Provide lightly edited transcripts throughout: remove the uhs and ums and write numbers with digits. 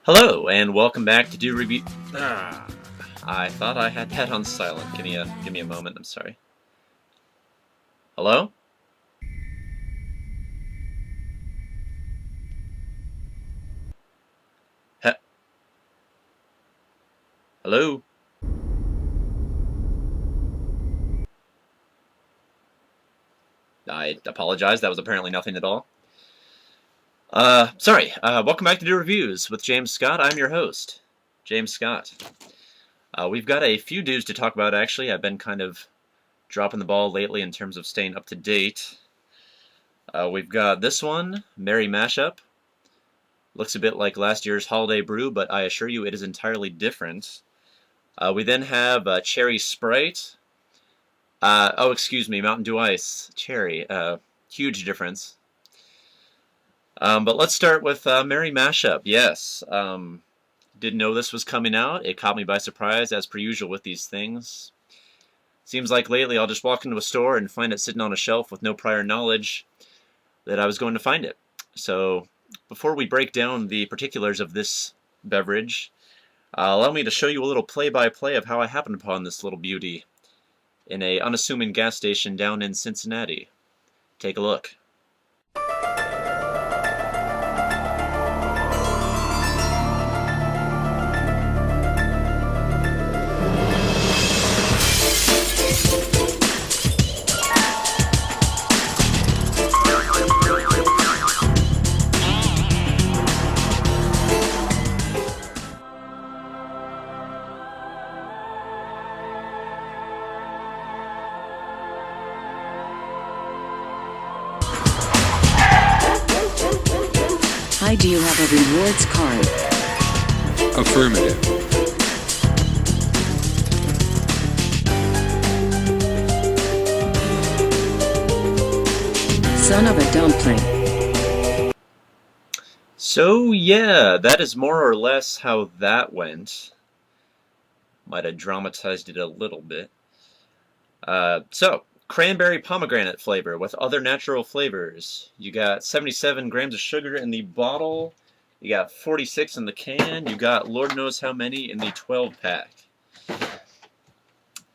Hello, and welcome back to Do Review. I thought I had that on silent. Give me a moment. I'm sorry. Hello? He Hello? I apologize. That was apparently nothing at all. Sorry. Welcome back to Do Reviews with James Scott. I'm your host, James Scott. We've got a few dues to talk about, actually. I've been kind of dropping the ball lately in terms of staying up to date. We've got this one, Merry Mashup. Looks a bit like last year's Holiday Brew, but I assure you it is entirely different. We then have Cherry Sprite. Excuse me, Mountain Dew Ice. Cherry. Huge difference. But let's start with Merry Mashup. Yes. Didn't know this was coming out. It caught me by surprise, as per usual with these things. Seems like lately I'll just walk into a store and find it sitting on a shelf with no prior knowledge that I was going to find it. So, before we break down the particulars of this beverage, allow me to show you a little play-by-play of how I happened upon this little beauty in a unassuming gas station down in Cincinnati. Take a look. Hi, do you have a rewards card? Affirmative. Son of a dumpling. So yeah, that is more or less how that went. Might have dramatized it a little bit. So, cranberry pomegranate flavor with other natural flavors. You got 77 grams of sugar in the bottle. You got 46 in the can. You got Lord knows how many in the 12-pack.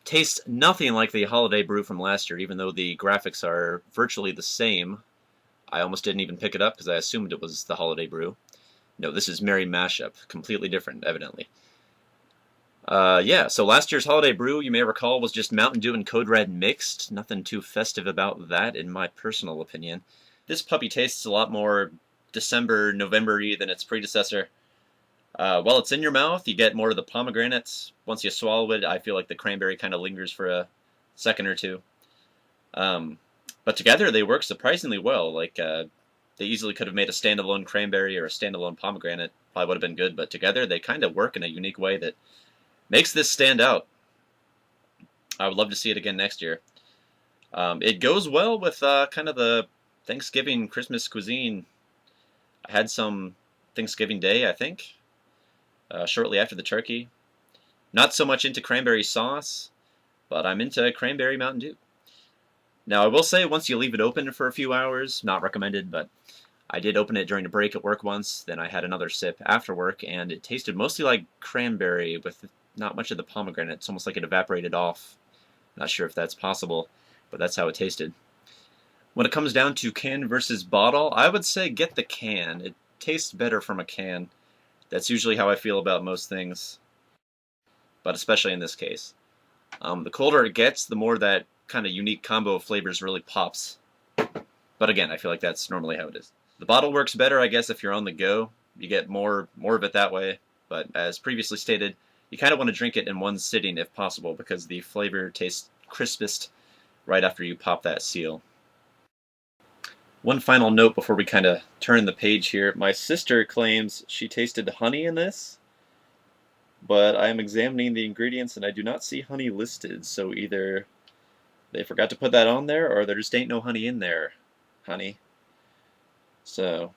Tastes nothing like the Holiday Brew from last year, even though the graphics are virtually the same. I almost didn't even pick it up because I assumed it was the Holiday Brew. No, this is Merry Mashup. Completely different, evidently. So last year's Holiday Brew, you may recall, was just Mountain Dew and Code Red mixed. Nothing too festive about that, in my personal opinion. This puppy tastes a lot more December, November-y than its predecessor. While it's in your mouth, you get more of the pomegranate. Once you swallow it, I feel like the cranberry kind of lingers for a second or two. But together, they work surprisingly well. They easily could have made a standalone cranberry or a standalone pomegranate. Probably would have been good, but together, they kind of work in a unique way that makes this stand out. I would love to see it again next year. It goes well with kind of the Thanksgiving Christmas cuisine. I had some Thanksgiving Day, I think, shortly after the turkey. Not so much into cranberry sauce, but I'm into cranberry Mountain Dew. Now, I will say, once you leave it open for a few hours, not recommended, but I did open it during a break at work once, then I had another sip after work, and it tasted mostly like cranberry with not much of the pomegranate. It's almost like it evaporated off. Not sure if that's possible, but that's how it tasted. When it comes down to can versus bottle, I would say get the can. It tastes better from a can. That's usually how I feel about most things, but especially in this case. The colder it gets, the more that kind of unique combo of flavors really pops. But again, I feel like that's normally how it is. The bottle works better, I guess, if you're on the go. You get more of it that way, but as previously stated, you kind of want to drink it in one sitting if possible because the flavor tastes crispest right after you pop that seal. One final note before we kind of turn the page here. My sister claims she tasted honey in this, but I am examining the ingredients and I do not see honey listed, so either they forgot to put that on there or there just ain't no honey in there, honey. So,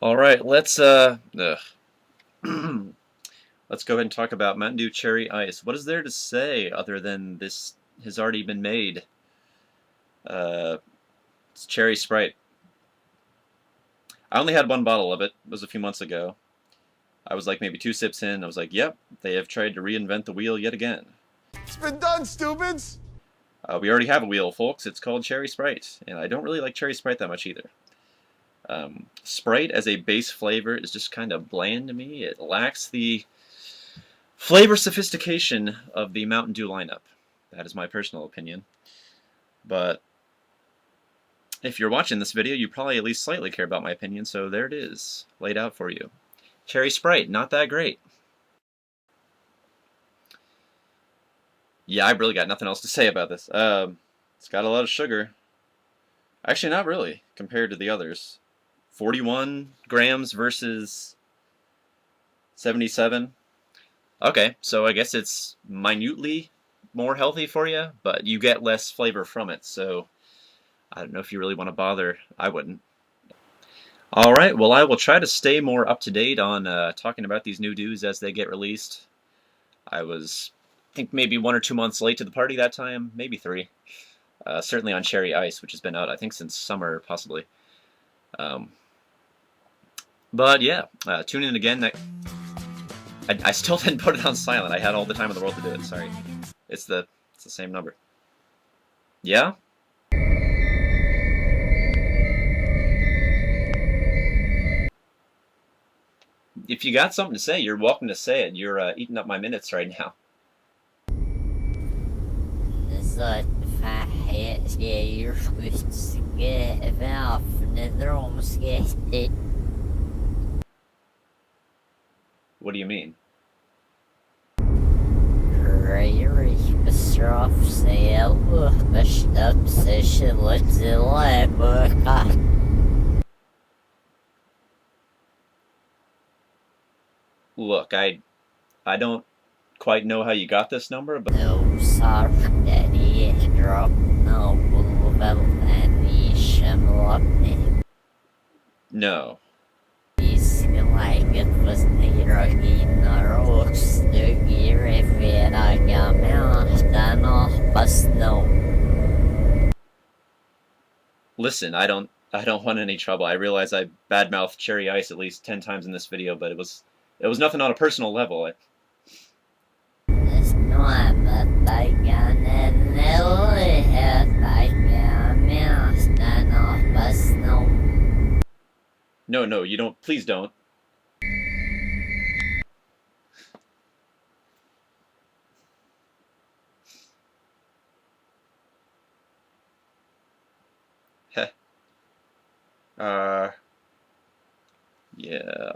alright, let's let's go ahead and talk about Mountain Dew Cherry Ice. What is there to say other than this has already been made? It's Cherry Sprite. I only had one bottle of it. It was a few months ago. I was like maybe 2 sips in. I was like, yep, they have tried to reinvent the wheel yet again. It's been done, stupids! We already have a wheel, folks. It's called Cherry Sprite, and I don't really like Cherry Sprite that much either. Sprite as a base flavor is just kind of bland to me. It lacks the flavor sophistication of the Mountain Dew lineup. That is my personal opinion. But if you're watching this video, you probably at least slightly care about my opinion, so there it is, laid out for you. Cherry Sprite, not that great. Yeah, I really got nothing else to say about this. It's got a lot of sugar. Actually, not really, compared to the others. 41 grams versus 77. Okay, so I guess it's minutely more healthy for you, but you get less flavor from it, so I don't know if you really want to bother. I wouldn't. Alright, well I will try to stay more up to date on talking about these new Dews as they get released. I was, I think, maybe 1 or 2 months late to the party that time, maybe 3. Certainly on Cherry Ice, which has been out, I think, since summer, possibly. But yeah, tune in again. I still didn't put it on silent. I had all the time in the world to do it. Sorry. It's the same number. Yeah? If you got something to say, you're welcome to say it. You're eating up my minutes right now. What do you mean? Look, I don't quite know how you got this number, but no. Listen, I don't want any trouble. I realize I badmouthed Cherry Ice at least 10 times in this video, but it was nothing on a personal level. No, you don't. Please don't. Heh. Yeah.